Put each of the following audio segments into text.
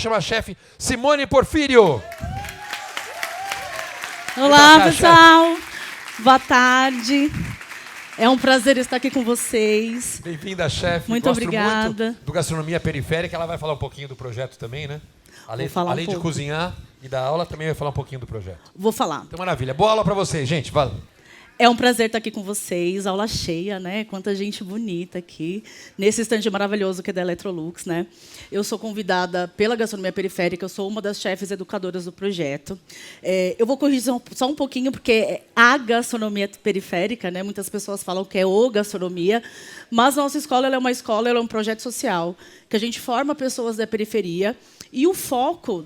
Chama a chefe Simone Porfírio. Olá, pessoal. Boa tarde. É um prazer estar aqui com vocês. Bem-vinda, chefe. Muito obrigada. Muito do Gastronomia Periférica. Ela vai falar um pouquinho do projeto também, né? Além de cozinhar e dar aula, também vai falar um pouquinho do projeto. Vou falar. Então, maravilha. Boa aula para vocês, gente. Valeu. É um prazer estar aqui com vocês, aula cheia, né? Quanta gente bonita aqui, nesse estande maravilhoso que é da Electrolux, né? Eu sou convidada pela Gastronomia Periférica, eu sou uma das chefes educadoras do projeto. Eu vou corrigir só um pouquinho, porque é a Gastronomia Periférica, né? Muitas pessoas falam que é o Gastronomia, mas a nossa escola ela é uma escola, ela é um projeto social, que a gente forma pessoas da periferia, e o foco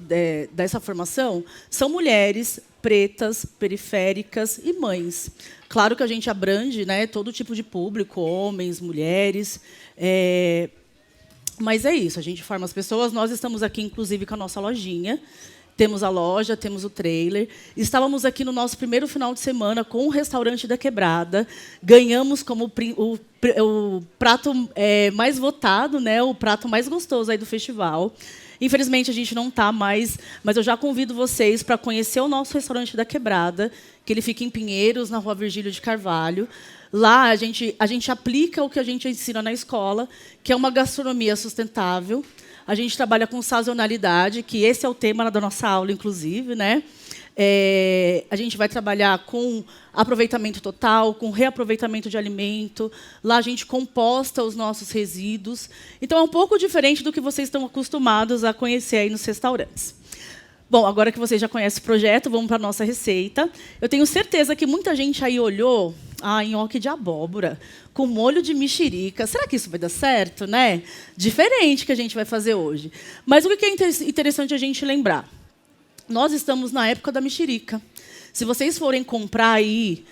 dessa formação são mulheres pretas, periféricas e mães. Claro que a gente abrange, né, todo tipo de público, homens, mulheres, mas é isso, a gente forma as pessoas. Nós estamos aqui, inclusive, com a nossa lojinha. Temos a loja, temos o trailer. Estávamos aqui no nosso primeiro final de semana com o Restaurante da Quebrada. Ganhamos como o prato mais votado, né, o prato mais gostoso aí do festival. Infelizmente, a gente não está mais, mas eu já convido vocês para conhecer o nosso Restaurante da Quebrada, que ele fica em Pinheiros, na Rua Virgílio de Carvalho. Lá, a gente aplica o que a gente ensina na escola, que é uma gastronomia sustentável. A gente trabalha com sazonalidade, que esse é o tema da nossa aula, inclusive, né? A gente vai trabalhar com aproveitamento total, com reaproveitamento de alimento. Lá a gente composta os nossos resíduos. Então, é um pouco diferente do que vocês estão acostumados a conhecer aí nos restaurantes. Bom, agora que vocês já conhecem o projeto, vamos para a nossa receita. Eu tenho certeza que muita gente aí olhou nhoque de abóbora com molho de mexerica. Será que isso vai dar certo, né? Diferente que a gente vai fazer hoje. Mas o que é interessante a gente lembrar? Nós estamos na época da mexerica. Se vocês forem comprar aí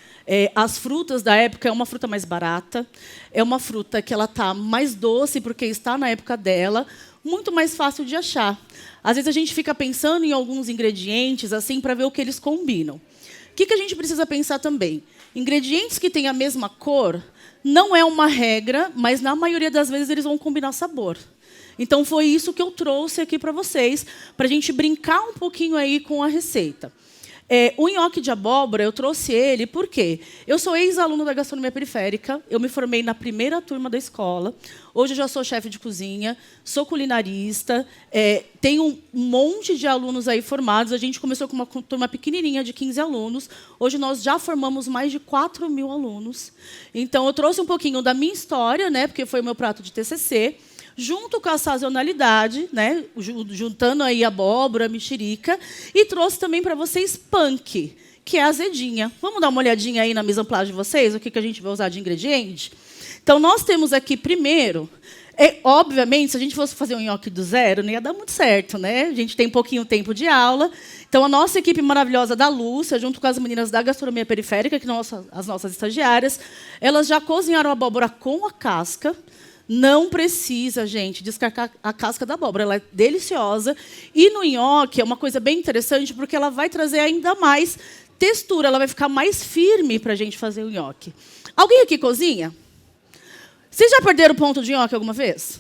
as frutas da época, é uma fruta mais barata, é uma fruta que ela está mais doce porque está na época dela, muito mais fácil de achar. Às vezes a gente fica pensando em alguns ingredientes assim para ver o que eles combinam. O que a gente precisa pensar também? Ingredientes que têm a mesma cor não é uma regra, mas na maioria das vezes eles vão combinar sabor. Então, foi isso que eu trouxe aqui para vocês, para a gente brincar um pouquinho aí com a receita. O nhoque de abóbora, eu trouxe ele porque eu sou ex-aluna da Gastronomia Periférica, eu me formei na primeira turma da escola, hoje eu já sou chefe de cozinha, sou culinarista, tenho um monte de alunos aí formados, a gente começou com uma turma pequenininha de 15 alunos, hoje nós já formamos mais de 4.000 alunos. Então, eu trouxe um pouquinho da minha história, né, porque foi o meu prato de TCC, junto com a sazonalidade, né, juntando aí abóbora, mexerica, e trouxe também para vocês punk, que é azedinha. Vamos dar uma olhadinha aí na mise en place de vocês, o que a gente vai usar de ingrediente? Então, nós temos aqui, primeiro, obviamente, se a gente fosse fazer um nhoque do zero, não ia dar muito certo, né? A gente tem pouquinho tempo de aula. Então, a nossa equipe maravilhosa da Lúcia, junto com as meninas da Gastronomia Periférica, que são as nossas estagiárias, elas já cozinharam a abóbora com a casca. Não precisa, gente, descartar a casca da abóbora. Ela é deliciosa. E no nhoque é uma coisa bem interessante, porque ela vai trazer ainda mais textura. Ela vai ficar mais firme para a gente fazer o nhoque. Alguém aqui cozinha? Vocês já perderam o ponto de nhoque alguma vez?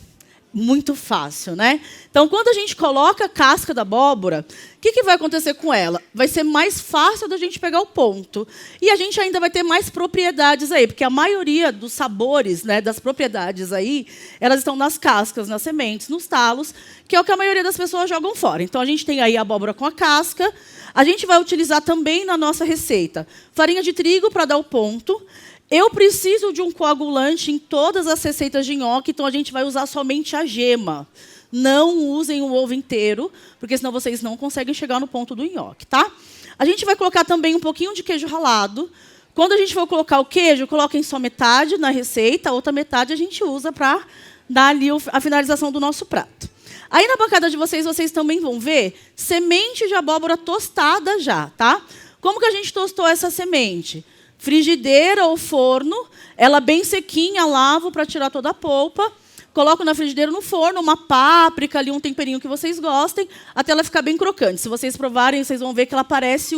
Muito fácil, né? Então, quando a gente coloca a casca da abóbora, o que vai acontecer com ela? Vai ser mais fácil da gente pegar o ponto. E a gente ainda vai ter mais propriedades aí, porque a maioria dos sabores, né, das propriedades aí, elas estão nas cascas, nas sementes, nos talos, que é o que a maioria das pessoas jogam fora. Então, a gente tem aí a abóbora com a casca. A gente vai utilizar também na nossa receita farinha de trigo para dar o ponto. Eu preciso de um coagulante em todas as receitas de nhoque, então a gente vai usar somente a gema. Não usem o ovo inteiro, porque senão vocês não conseguem chegar no ponto do nhoque, tá? A gente vai colocar também um pouquinho de queijo ralado. Quando a gente for colocar o queijo, coloquem só metade na receita, a outra metade a gente usa para dar ali a finalização do nosso prato. Aí na bancada de vocês também vão ver semente de abóbora tostada já, tá? Como que a gente tostou essa semente? Frigideira ou forno, ela bem sequinha, lavo para tirar toda a polpa, coloco na frigideira no forno, uma páprica, ali, um temperinho que vocês gostem, até ela ficar bem crocante. Se vocês provarem, vocês vão ver que ela parece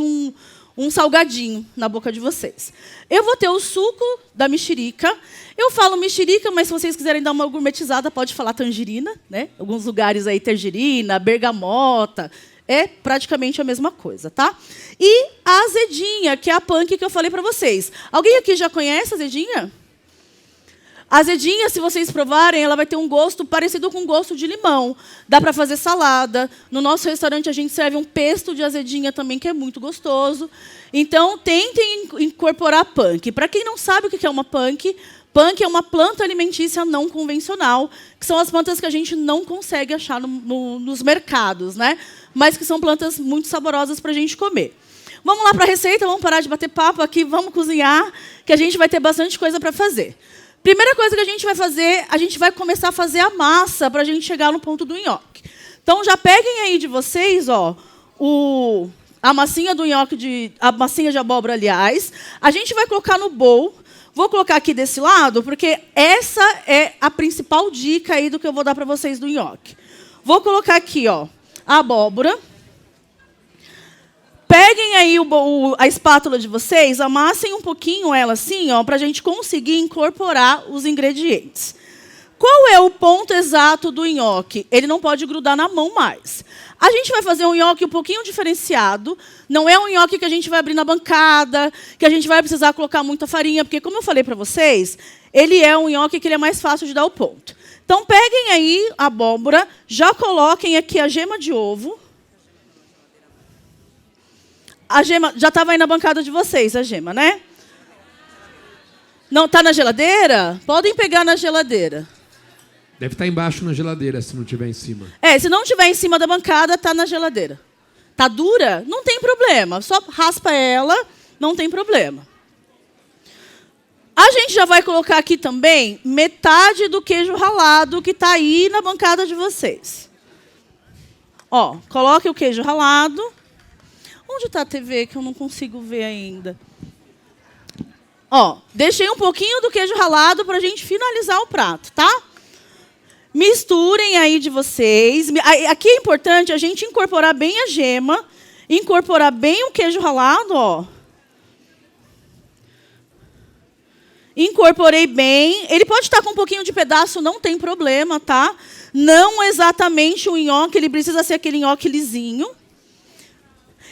um salgadinho na boca de vocês. Eu vou ter o suco da mexerica. Eu falo mexerica, mas se vocês quiserem dar uma gourmetizada, pode falar tangerina, né? Alguns lugares aí, tangerina, bergamota, é praticamente a mesma coisa, tá? E a azedinha, que é a punk que eu falei para vocês. Alguém aqui já conhece a azedinha? A azedinha, se vocês provarem, ela vai ter um gosto parecido com o gosto de limão. Dá para fazer salada. No nosso restaurante, a gente serve um pesto de azedinha também, que é muito gostoso. Então, tentem incorporar punk. Para quem não sabe o que é uma punk, punk é uma planta alimentícia não convencional, que são as plantas que a gente não consegue achar nos mercados, né? Mas que são plantas muito saborosas para a gente comer. Vamos lá para a receita, vamos parar de bater papo aqui, vamos cozinhar, que a gente vai ter bastante coisa para fazer. Primeira coisa que a gente vai fazer, a gente vai começar a fazer a massa para a gente chegar no ponto do nhoque. Então, já peguem aí de vocês, ó, a massinha do nhoque, a massinha de abóbora, aliás. A gente vai colocar no bowl. Vou colocar aqui desse lado, porque essa é a principal dica aí do que eu vou dar para vocês do nhoque. Vou colocar aqui, ó, a abóbora. Peguem aí a espátula de vocês, amassem um pouquinho ela assim, ó, para a gente conseguir incorporar os ingredientes. Qual é o ponto exato do nhoque? Ele não pode grudar na mão mais. A gente vai fazer um nhoque um pouquinho diferenciado. Não é um nhoque que a gente vai abrir na bancada, que a gente vai precisar colocar muita farinha, porque, como eu falei para vocês, ele é um nhoque que ele é mais fácil de dar o ponto. Então, peguem aí a abóbora, já coloquem aqui a gema de ovo. A gema já estava aí na bancada de vocês, a gema, né? Não está na geladeira? Podem pegar na geladeira. Deve estar embaixo na geladeira, se não estiver em cima. Se não estiver em cima da bancada, está na geladeira. Está dura? Não tem problema. Só raspa ela, não tem problema. A gente já vai colocar aqui também metade do queijo ralado que está aí na bancada de vocês. Ó, coloque o queijo ralado. Onde está a TV que eu não consigo ver ainda? Ó, deixei um pouquinho do queijo ralado para a gente finalizar o prato, tá? Misturem aí de vocês. Aqui é importante a gente incorporar bem a gema, incorporar bem o queijo ralado, ó. Incorporei bem. Ele pode estar com um pouquinho de pedaço, não tem problema, tá? Não exatamente o nhoque, ele precisa ser aquele nhoque lisinho.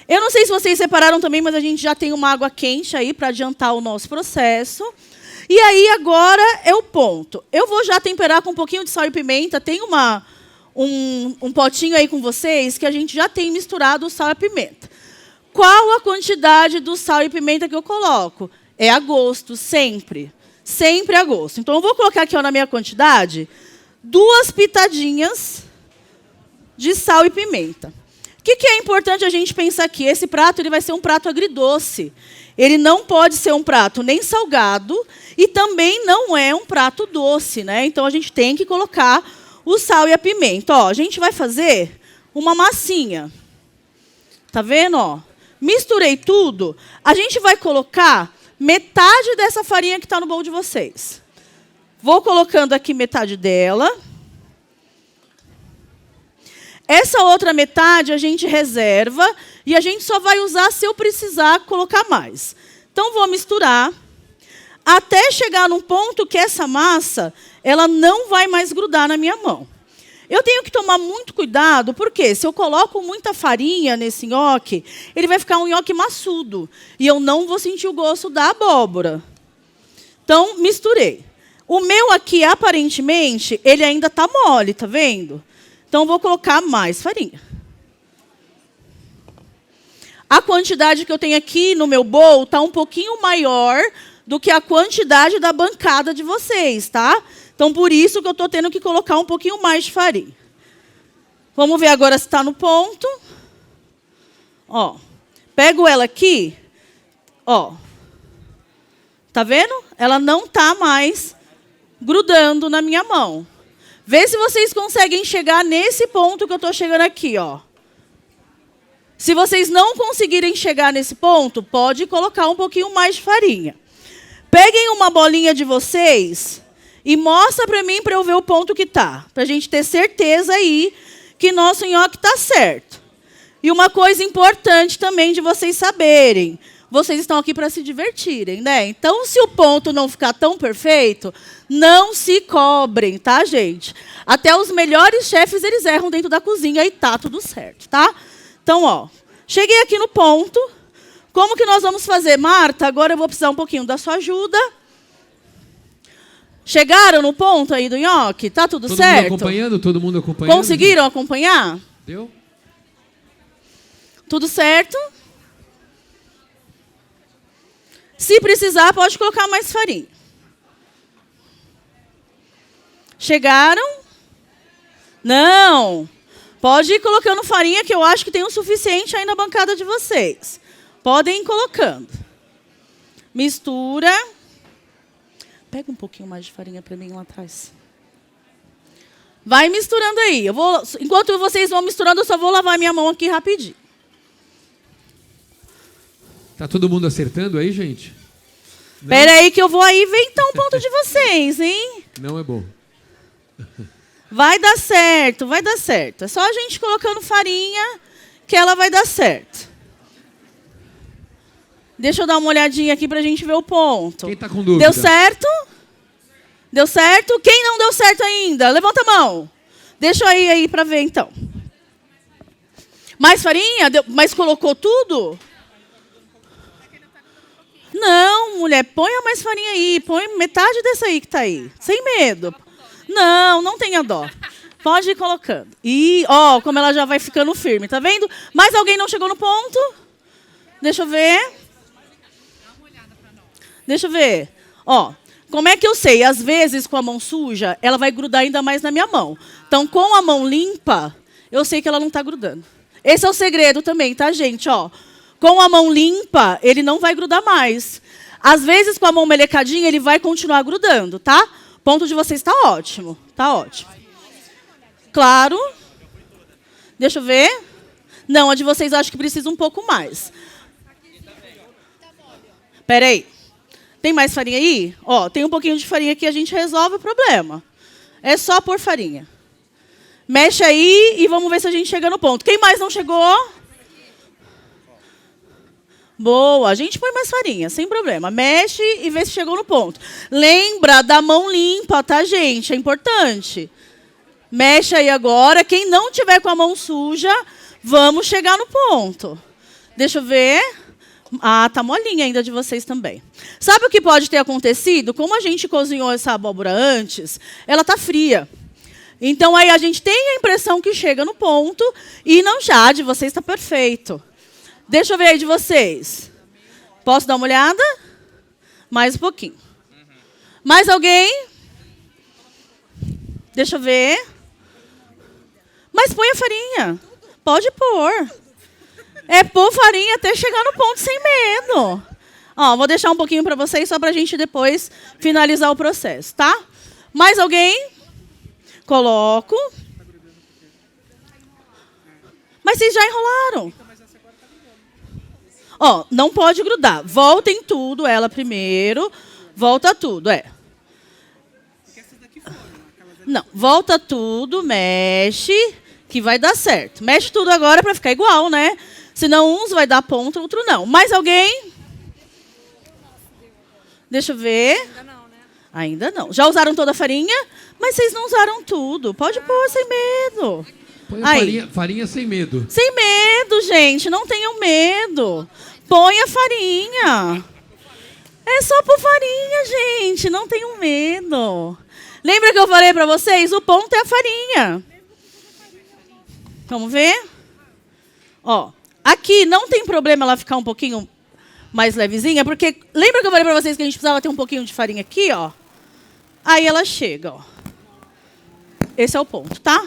Eu não sei se vocês separaram também, mas a gente já tem uma água quente aí para adiantar o nosso processo. E aí, agora é o ponto. Eu vou já temperar com um pouquinho de sal e pimenta. Tem um potinho aí com vocês que a gente já tem misturado o sal e a pimenta. Qual a quantidade do sal e pimenta que eu coloco? É a gosto, sempre. Sempre a gosto. Então, eu vou colocar aqui, ó, na minha quantidade 2 pitadinhas de sal e pimenta. O que é importante a gente pensar aqui? Esse prato ele vai ser um prato agridoce. Ele não pode ser um prato nem salgado e também não é um prato doce, né? Então, a gente tem que colocar o sal e a pimenta. Ó, a gente vai fazer uma massinha. Tá vendo? Ó? Misturei tudo. A gente vai colocar metade dessa farinha que está no bowl de vocês. Vou colocando aqui metade dela. Essa outra metade a gente reserva e a gente só vai usar se eu precisar colocar mais. Então, vou misturar até chegar num ponto que essa massa ela não vai mais grudar na minha mão. Eu tenho que tomar muito cuidado, porque se eu coloco muita farinha nesse nhoque, ele vai ficar um nhoque maçudo e eu não vou sentir o gosto da abóbora. Então, misturei. O meu aqui, aparentemente, ele ainda está mole, tá vendo? Então, vou colocar mais farinha. A quantidade que eu tenho aqui no meu bowl está um pouquinho maior do que a quantidade da bancada de vocês, tá? Então, por isso que eu estou tendo que colocar um pouquinho mais de farinha. Vamos ver agora se está no ponto. Ó, pego ela aqui. Ó, tá vendo? Ela não está mais grudando na minha mão. Vê se vocês conseguem chegar nesse ponto que eu estou chegando aqui, ó. Se vocês não conseguirem chegar nesse ponto, pode colocar um pouquinho mais de farinha. Peguem uma bolinha de vocês e mostra para mim, para eu ver o ponto que está. Para a gente ter certeza aí que nosso nhoque está certo. E uma coisa importante também de vocês saberem, vocês estão aqui para se divertirem, né? Então, se o ponto não ficar tão perfeito, não se cobrem, tá, gente? Até os melhores chefes, eles erram dentro da cozinha e tá tudo certo, tá? Então, ó, cheguei aqui no ponto. Como que nós vamos fazer? Marta, agora eu vou precisar um pouquinho da sua ajuda. Chegaram no ponto aí do nhoque? Tá tudo certo? Todo mundo acompanhando? Conseguiram acompanhar? Deu? Tudo certo? Se precisar, pode colocar mais farinha. Chegaram? Não. Pode ir colocando farinha, que eu acho que tem o suficiente aí na bancada de vocês. Podem ir colocando. Mistura. Pega um pouquinho mais de farinha para mim lá atrás. Vai misturando aí. Enquanto vocês vão misturando, eu só vou lavar minha mão aqui rapidinho. Tá todo mundo acertando aí, gente? Espera aí que eu vou aí ver então o ponto de vocês, hein? Não é bom. Vai dar certo, vai dar certo. É só a gente colocando farinha que ela vai dar certo. Deixa eu dar uma olhadinha aqui pra gente ver o ponto. Quem tá com dúvida? Deu certo? Deu certo? Quem não deu certo ainda? Levanta a mão. Deixa eu ir aí pra ver então. Mais farinha? Mas colocou tudo? Não, mulher, põe mais farinha aí. Põe metade dessa aí que tá aí. Sem medo. Não tenha dó. Pode ir colocando. E, ó, como ela já vai ficando firme, tá vendo? Mais alguém não chegou no ponto? Deixa eu ver. Deixa eu ver. Ó, como é que eu sei? Às vezes, com a mão suja, ela vai grudar ainda mais na minha mão. Então, com a mão limpa, eu sei que ela não tá grudando. Esse é o segredo também, tá, gente? Ó, com a mão limpa, ele não vai grudar mais. Às vezes, com a mão melecadinha, ele vai continuar grudando, tá? O ponto de vocês está ótimo. Tá ótimo. Claro. Deixa eu ver. Não, a de vocês acho que precisa um pouco mais. Espera aí. Tem mais farinha aí? Ó, tem um pouquinho de farinha aqui, a gente resolve o problema. É só pôr farinha. Mexe aí e vamos ver se a gente chega no ponto. Quem mais não chegou? Boa, a gente põe mais farinha, sem problema. Mexe e vê se chegou no ponto. Lembra da mão limpa, tá, gente? É importante. Mexe aí agora. Quem não tiver com a mão suja, vamos chegar no ponto. Deixa eu ver. Ah, tá molinha ainda de vocês também. Sabe o que pode ter acontecido? Como a gente cozinhou essa abóbora antes, ela tá fria. Então, aí a gente tem a impressão que chega no ponto e não já. De vocês está perfeito. Deixa eu ver aí de vocês. Posso dar uma olhada? Mais um pouquinho. Mais alguém? Deixa eu ver. Mas põe a farinha. Pode pôr. É pôr farinha até chegar no ponto sem medo. Ó, vou deixar um pouquinho para vocês, só para a gente depois finalizar o processo, tá? Mais alguém? Coloco. Mas vocês já enrolaram. Ó, não pode grudar. Voltem tudo, ela primeiro. Volta tudo, Não, volta tudo, mexe, que vai dar certo. Mexe tudo agora para ficar igual, né? Senão uns vai dar ponto, outro não. Mais alguém? Deixa eu ver. Ainda não, né? Ainda não. Já usaram toda a farinha? Mas vocês não usaram tudo. Pode pôr, sem medo. Põe a farinha sem medo. Sem medo, gente. Não tenham medo. Põe a farinha. É só pôr farinha, gente. Não tenham medo. Lembra que eu falei para vocês? O ponto é a farinha. Vamos ver? Ó, aqui não tem problema ela ficar um pouquinho mais levezinha, porque lembra que eu falei para vocês que a gente precisava ter um pouquinho de farinha aqui, ó? Aí ela chega, ó. Esse é o ponto, tá?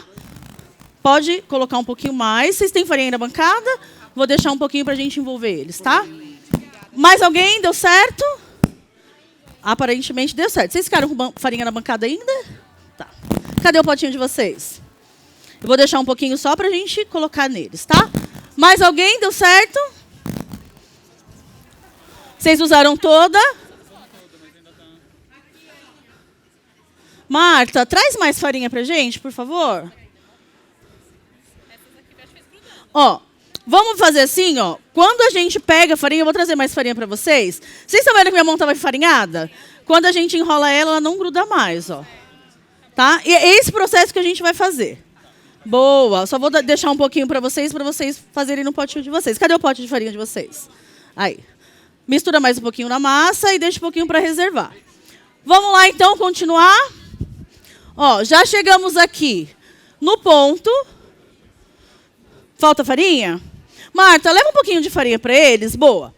Pode colocar um pouquinho mais. Vocês têm farinha aí na bancada? Vou deixar um pouquinho para a gente envolver eles, tá? Mais alguém? Deu certo? Aparentemente deu certo. Vocês ficaram com farinha na bancada ainda? Tá. Cadê o potinho de vocês? Eu vou deixar um pouquinho só para a gente colocar neles, tá? Mais alguém? Deu certo? Vocês usaram toda? Marta, traz mais farinha pra gente, por favor. Ó, Vamos fazer assim, ó. Quando a gente pega a farinha, eu vou trazer mais farinha para vocês. Vocês estão vendo que minha mão estava enfarinhada? Quando a gente enrola ela, ela não gruda mais, ó. Tá? E é esse processo que a gente vai fazer. Boa. Só vou deixar um pouquinho para vocês fazerem no potinho de vocês. Cadê o pote de farinha de vocês? Aí. Mistura mais um pouquinho na massa e deixa um pouquinho para reservar. Vamos lá, então, continuar. Ó, já chegamos aqui no ponto. Falta farinha? Marta, leva um pouquinho de farinha para eles. Boa.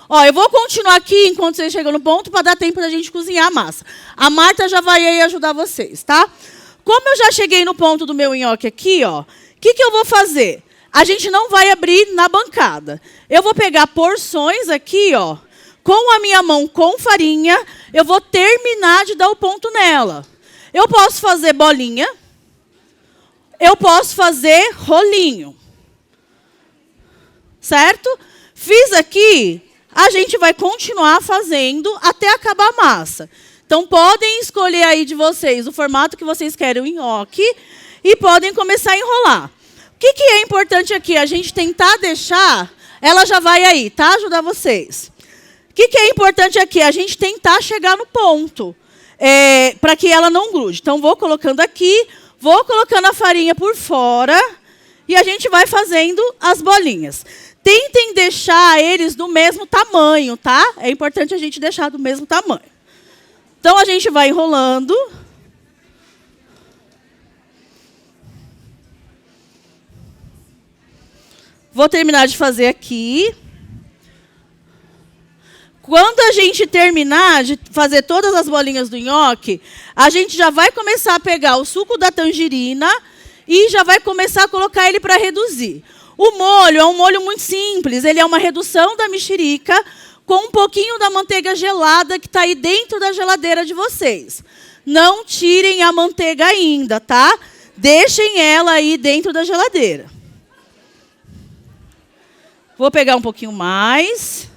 Ó, eu vou continuar aqui enquanto vocês chegam no ponto para dar tempo da gente cozinhar a massa. A Marta já vai aí ajudar vocês, tá? Como eu já cheguei no ponto do meu nhoque aqui, ó, o que eu vou fazer? A gente não vai abrir na bancada. Eu vou pegar porções aqui, ó, com a minha mão com farinha, eu vou terminar de dar o ponto nela. Eu posso fazer bolinha, eu posso fazer rolinho. Certo? Fiz aqui, a gente vai continuar fazendo até acabar a massa. Então, podem escolher aí de vocês o formato que vocês querem o nhoque e podem começar a enrolar. O que é importante aqui? A gente tentar deixar... Ela já vai aí, tá? Ajudar vocês. O que é importante aqui? A gente tentar chegar no ponto, para que ela não grude. Então, vou colocando aqui, vou colocando a farinha por fora e a gente vai fazendo as bolinhas. Tentem deixar eles do mesmo tamanho, tá? É importante a gente deixar do mesmo tamanho. Então, a gente vai enrolando. Vou terminar de fazer aqui. Quando a gente terminar de fazer todas as bolinhas do nhoque, a gente já vai começar a pegar o suco da tangerina e já vai começar a colocar ele para reduzir. O molho é um molho muito simples. Ele é uma redução da mexerica com um pouquinho da manteiga gelada que está aí dentro da geladeira de vocês. Não tirem a manteiga ainda, tá? Deixem ela aí dentro da geladeira. Vou pegar um pouquinho mais.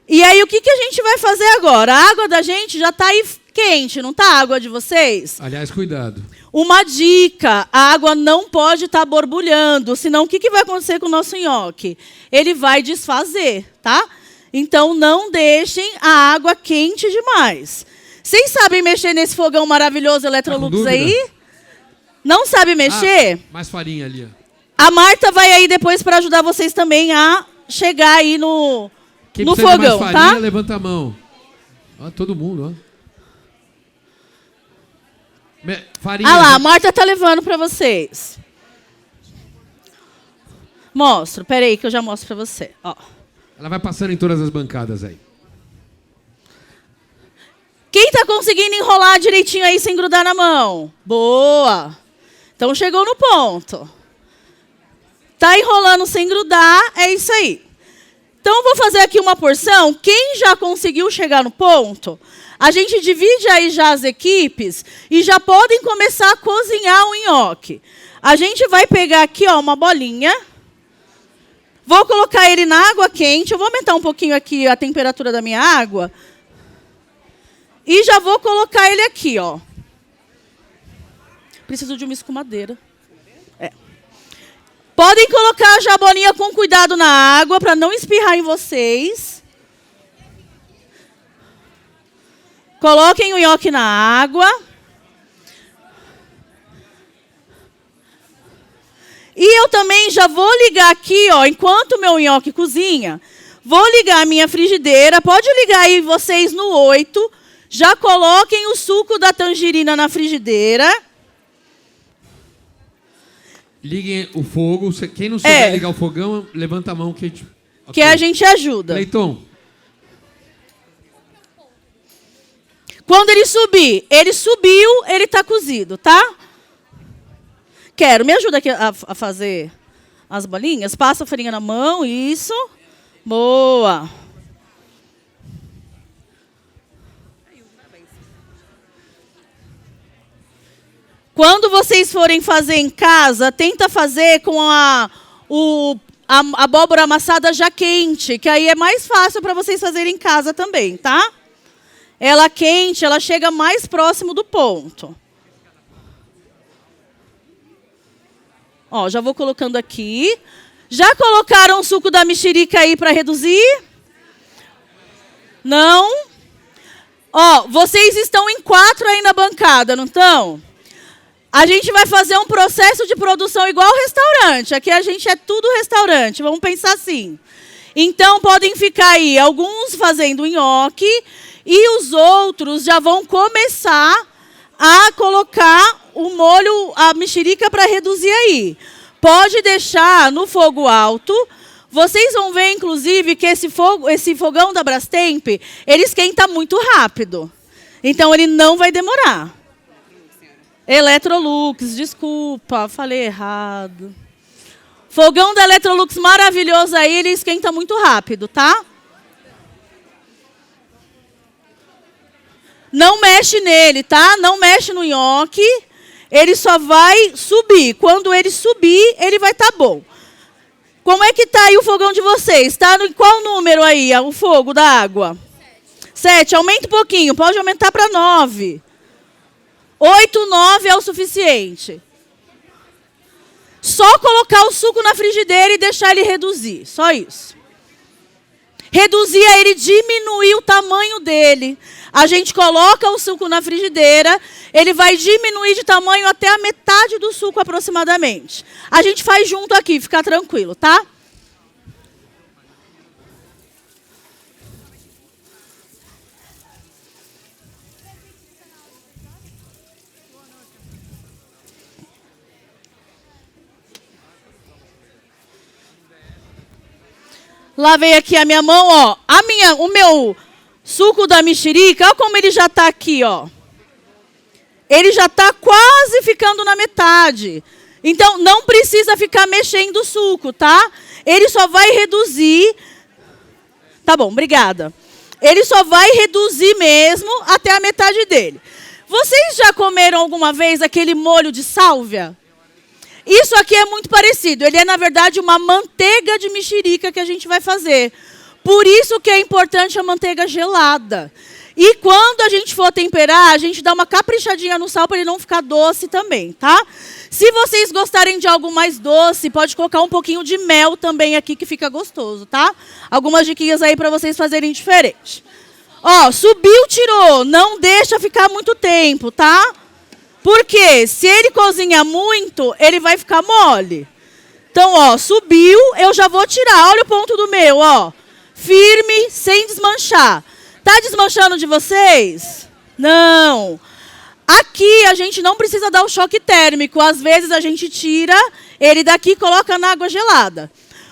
E aí, o que a gente vai fazer agora? A água da gente já está aí quente, não está a água de vocês? Aliás, cuidado. Uma dica, a água não pode estar borbulhando, senão o que vai acontecer com o nosso nhoque? Ele vai desfazer, tá? Então, não deixem a água quente demais. Vocês sabem mexer nesse fogão maravilhoso Electrolux aí? Não sabe mexer? Mais farinha ali, ó. A Marta vai aí depois para ajudar vocês também a chegar aí no fogão, mais farinha, tá? Levanta a mão. Ó, todo mundo, ó. Farinha. Ah lá, a Marta tá levando para vocês. Mostro, peraí que eu já mostro para você. Ó. Ela vai passando em todas as bancadas aí. Quem tá conseguindo enrolar direitinho aí sem grudar na mão? Boa. Então chegou no ponto. Tá enrolando sem grudar, é isso aí. Então eu vou fazer aqui uma porção. Quem já conseguiu chegar no ponto, a gente divide aí já as equipes e já podem começar a cozinhar o nhoque. A gente vai pegar aqui, ó, uma bolinha. Vou colocar ele na água quente. Eu vou aumentar um pouquinho aqui a temperatura da minha água. E já vou colocar ele aqui, ó. Preciso de uma escumadeira. Podem colocar já a bolinha com cuidado na água para não espirrar em vocês. Coloquem o nhoque na água. E eu também já vou ligar aqui, ó, enquanto o meu nhoque cozinha, vou ligar a minha frigideira. Pode ligar aí vocês no 8. Já coloquem o suco da tangerina na frigideira. Liguem o fogo. Quem não souber ligar o fogão, levanta a mão que a gente... Okay. Que a gente ajuda. Leiton. Quando ele subir, ele subiu, ele está cozido, tá? Quero, me ajuda aqui a fazer as bolinhas. Passa a farinha na mão, isso. Boa. Quando vocês forem fazer em casa, tenta fazer com a abóbora amassada já quente, que aí é mais fácil para vocês fazerem em casa também, tá? Ela quente, ela chega mais próximo do ponto. Ó, já vou colocando aqui. Já colocaram o suco da mexerica aí para reduzir? Não? Ó, vocês estão em 4 aí na bancada, não estão? A gente vai fazer um processo de produção igual restaurante. Aqui a gente é tudo restaurante, vamos pensar assim. Então, podem ficar aí alguns fazendo nhoque e os outros já vão começar a colocar o molho, a mexerica para reduzir aí. Pode deixar no fogo alto. Vocês vão ver, inclusive, que esse fogão da Brastemp, ele esquenta muito rápido. Então, ele não vai demorar. Electrolux, desculpa, falei errado. Fogão da Electrolux maravilhoso aí, ele esquenta muito rápido, tá? Não mexe nele, tá? Não mexe no nhoque. Ele só vai subir. Quando ele subir, ele vai estar bom. Como é que está aí o fogão de vocês? Está em qual número aí, o fogo da água? 7. Aumenta um pouquinho, pode aumentar para 9. 8, 9 é o suficiente. Só colocar o suco na frigideira e deixar ele reduzir. Só isso. Reduzir é ele diminuir o tamanho dele. A gente coloca o suco na frigideira, ele vai diminuir de tamanho até a metade do suco aproximadamente. A gente faz junto aqui, fica tranquilo, tá? Lavei aqui a minha mão, ó. O meu suco da mexerica, olha como ele já está aqui, ó. Ele já está quase ficando na metade. Então, não precisa ficar mexendo o suco, tá? Ele só vai reduzir. Tá bom, obrigada. Ele só vai reduzir mesmo até a metade dele. Vocês já comeram alguma vez aquele molho de sálvia? Isso aqui é muito parecido. Ele é, na verdade, uma manteiga de mexerica que a gente vai fazer. Por isso que é importante a manteiga gelada. E quando a gente for temperar, a gente dá uma caprichadinha no sal para ele não ficar doce também, tá? Se vocês gostarem de algo mais doce, pode colocar um pouquinho de mel também aqui, que fica gostoso, tá? Algumas diquinhas aí para vocês fazerem diferente. Ó, subiu, tirou. Não deixa ficar muito tempo, tá? Porque se ele cozinha muito, ele vai ficar mole. Então, ó, subiu, eu já vou tirar. Olha o ponto do meu, ó. Firme, sem desmanchar. Tá desmanchando de vocês? Não. Aqui a gente não precisa dar o choque térmico. Às vezes a gente tira ele daqui e coloca na água gelada.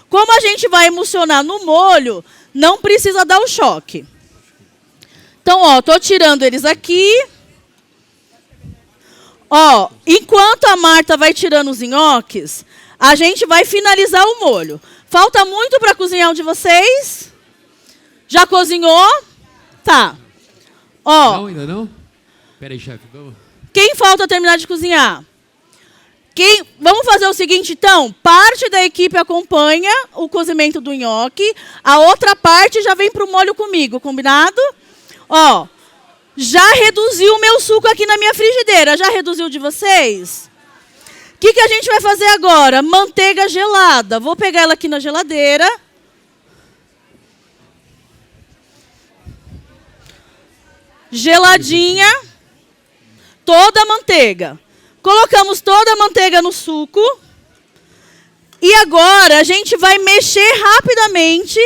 Como a gente vai emulsionar no molho, não precisa dar o choque. Então, ó, tô tirando eles aqui. Ó, enquanto a Marta vai tirando os nhoques, a gente vai finalizar o molho. Falta muito para cozinhar um de vocês? Já cozinhou? Tá. Ó. Não, ainda não? Peraí, chefe. Vamos. Quem falta terminar de cozinhar? Vamos fazer o seguinte, então. Parte da equipe acompanha o cozimento do nhoque. A outra parte já vem para o molho comigo, combinado? Ó. Já reduziu o meu suco aqui na minha frigideira. Já reduziu de vocês? O que a gente vai fazer agora? Manteiga gelada. Vou pegar ela aqui na geladeira. Geladinha. Toda a manteiga. Colocamos toda a manteiga no suco. E agora a gente vai mexer rapidamente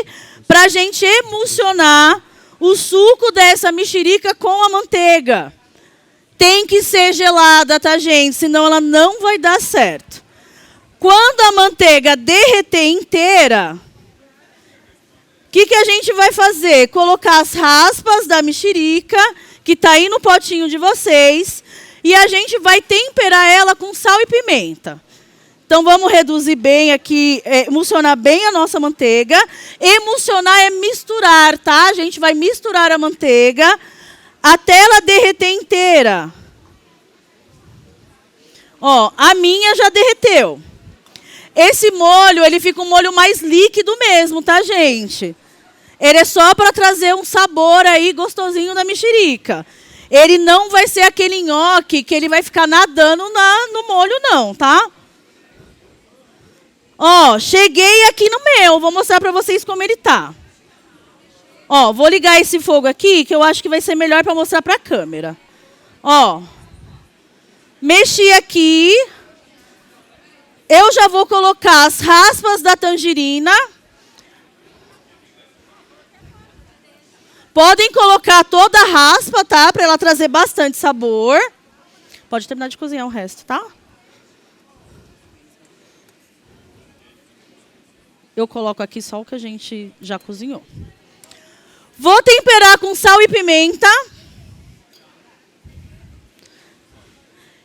para a gente emulsionar o suco dessa mexerica com a manteiga. Tem que ser gelada, tá, gente? Senão ela não vai dar certo. Quando a manteiga derreter inteira, o que a gente vai fazer? Colocar as raspas da mexerica, que está aí no potinho de vocês, e a gente vai temperar ela com sal e pimenta. Então, vamos reduzir bem aqui, emulsionar bem a nossa manteiga. Emulsionar é misturar, tá? A gente vai misturar a manteiga até ela derreter inteira. Ó, a minha já derreteu. Esse molho, ele fica um molho mais líquido mesmo, tá, gente? Ele é só para trazer um sabor aí gostosinho da mexerica. Ele não vai ser aquele nhoque que ele vai ficar nadando no molho, não, tá? Ó, cheguei aqui no meu. Vou mostrar para vocês como ele tá. Ó, vou ligar esse fogo aqui, que eu acho que vai ser melhor para mostrar para a câmera. Ó, mexi aqui. Eu já vou colocar as raspas da tangerina. Podem colocar toda a raspa, tá? Para ela trazer bastante sabor. Pode terminar de cozinhar o resto, tá? Eu coloco aqui só o que a gente já cozinhou. Vou temperar com sal e pimenta.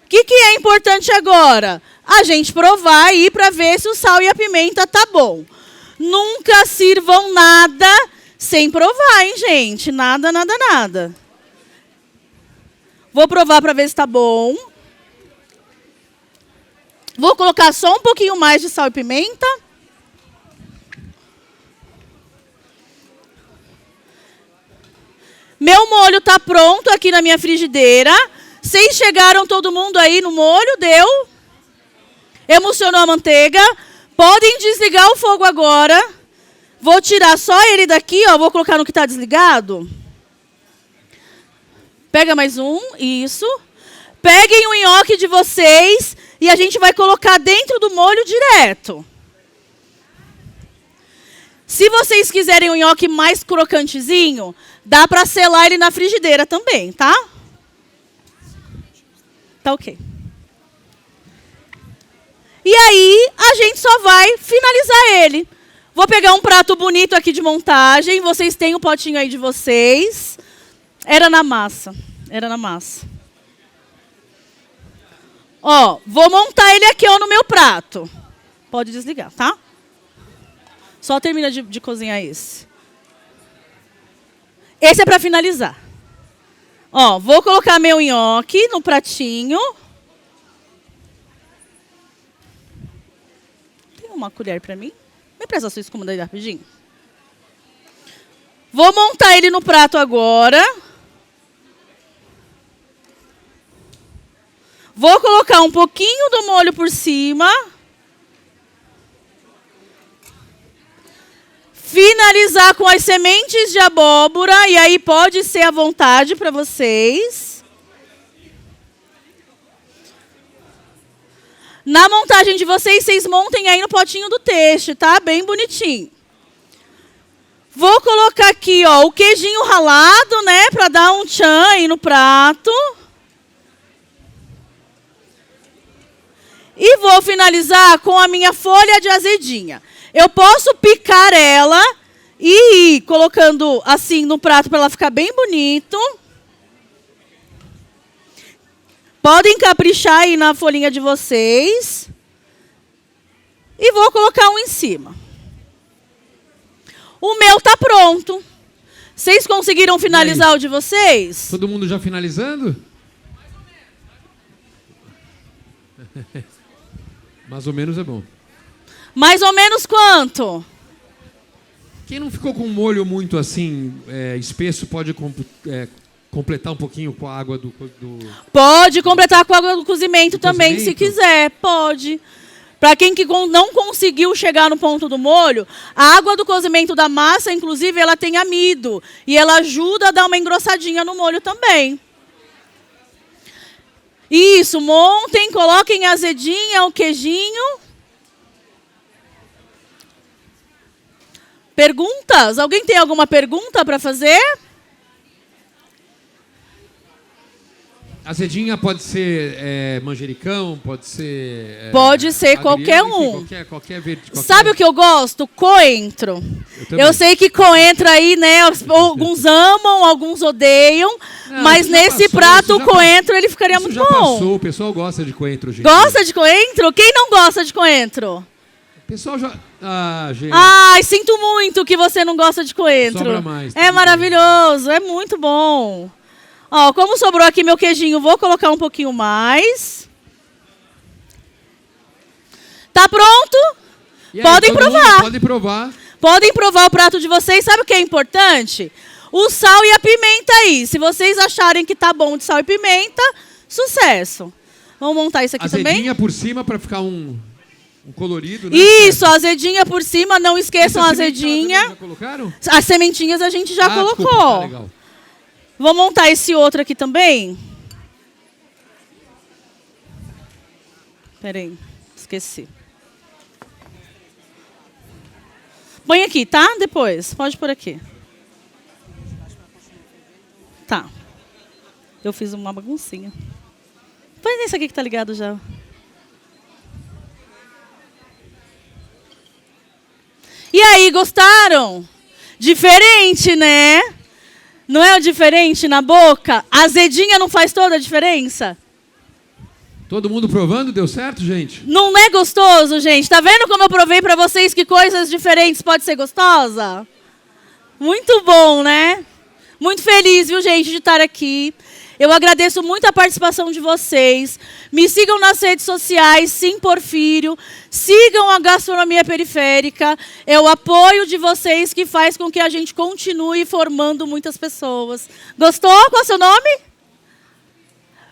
O que é importante agora? A gente provar aí para ver se o sal e a pimenta tá bom. Nunca sirvam nada sem provar, hein, gente? Nada, nada, nada. Vou provar para ver se tá bom. Vou colocar só um pouquinho mais de sal e pimenta. Meu molho tá pronto aqui na minha frigideira. Vocês chegaram todo mundo aí no molho? Deu? Emulsionou a manteiga? Podem desligar o fogo agora. Vou tirar só ele daqui, ó. Vou colocar no que está desligado. Pega mais um, isso. Peguem o nhoque de vocês e a gente vai colocar dentro do molho direto. Se vocês quiserem um nhoque mais crocantezinho, dá para selar ele na frigideira também, tá? Tá ok. E aí, a gente só vai finalizar ele. Vou pegar um prato bonito aqui de montagem. Vocês têm o potinho aí de vocês. Era na massa. Era na massa. Ó, vou montar ele aqui, ó, no meu prato. Pode desligar, tá? Só termina de cozinhar esse. Esse é para finalizar. Ó, vou colocar meu nhoque no pratinho. Tem uma colher para mim? Me presta a sua escuma daí rapidinho. Vou montar ele no prato agora. Vou colocar um pouquinho do molho por cima. Finalizar com as sementes de abóbora, e aí pode ser à vontade para vocês. Na montagem de vocês, vocês montem aí no potinho do teste, tá? Bem bonitinho. Vou colocar aqui, ó, o queijinho ralado, né, para dar um tchan aí no prato. E vou finalizar com a minha folha de azedinha. Eu posso picar ela e ir colocando assim no prato para ela ficar bem bonito. Podem caprichar aí na folhinha de vocês. E vou colocar um em cima. O meu tá pronto. Vocês conseguiram finalizar o de vocês? Todo mundo já finalizando? Mais ou menos é bom. Mais ou menos quanto? Quem não ficou com um molho muito assim, espesso, pode completar um pouquinho com a água do... Pode completar com a água do cozimento também, se quiser. Pode. Para quem que não conseguiu chegar no ponto do molho, a água do cozimento da massa, inclusive, ela tem amido. E ela ajuda a dar uma engrossadinha no molho também. Isso, montem, coloquem a azedinha, o queijinho. Perguntas? Alguém tem alguma pergunta para fazer? Azedinha pode ser manjericão, pode ser... pode ser qualquer um. Enfim, qualquer verde. Sabe o que eu gosto? Coentro. Eu sei que coentro aí, né? Alguns amam, alguns odeiam. Mas nesse prato o coentro ele ficaria muito bom. Passou, o pessoal gosta de coentro, gente. Gosta de coentro? Quem não gosta de coentro? O pessoal já... Ah, gente. Ai, sinto muito que você não gosta de coentro. Sobra mais. É maravilhoso, é muito bom. Ó, como sobrou aqui meu queijinho, vou colocar um pouquinho mais. Tá pronto? Aí, podem provar. Podem provar. Podem provar o prato de vocês. Sabe o que é importante? O sal e a pimenta aí. Se vocês acharem que tá bom de sal e pimenta, sucesso. Vamos montar isso aqui também? Azedinha por cima para ficar um Um colorido, né? Isso, azedinha por cima, não esqueçam a azedinha. Já colocaram? As sementinhas a gente já colocou. Desculpa, tá legal. Vou montar esse outro aqui também. Peraí, esqueci. Põe aqui, tá? Depois, pode pôr aqui. Tá. Eu fiz uma baguncinha. Põe nesse aqui que tá ligado já. E aí, gostaram? Diferente, né? Não é o diferente na boca? A azedinha não faz toda a diferença? Todo mundo provando? Deu certo, gente? Não é gostoso, gente? Tá vendo como eu provei pra vocês que coisas diferentes podem ser gostosa? Muito bom, né? Muito feliz, viu, gente, de estar aqui. Eu agradeço muito a participação de vocês. Me sigam nas redes sociais, Sim Porfírio. Sigam a Gastronomia Periférica. É o apoio de vocês que faz com que a gente continue formando muitas pessoas. Gostou? Qual é o seu nome?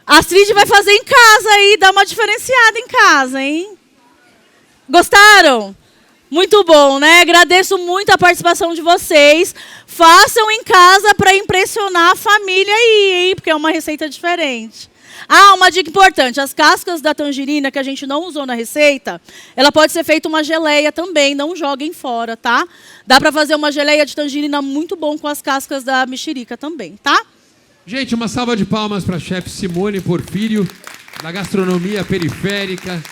A Astrid vai fazer em casa aí, dar uma diferenciada em casa, hein? Gostaram? Muito bom, né? Agradeço muito a participação de vocês. Façam em casa para impressionar a família aí, hein? Porque é uma receita diferente. Ah, uma dica importante. As cascas da tangerina que a gente não usou na receita, ela pode ser feita uma geleia também. Não joguem fora, tá? Dá para fazer uma geleia de tangerina muito bom com as cascas da mexerica também, tá? Gente, uma salva de palmas para a chefe Simone Porfírio, da Gastronomia Periférica.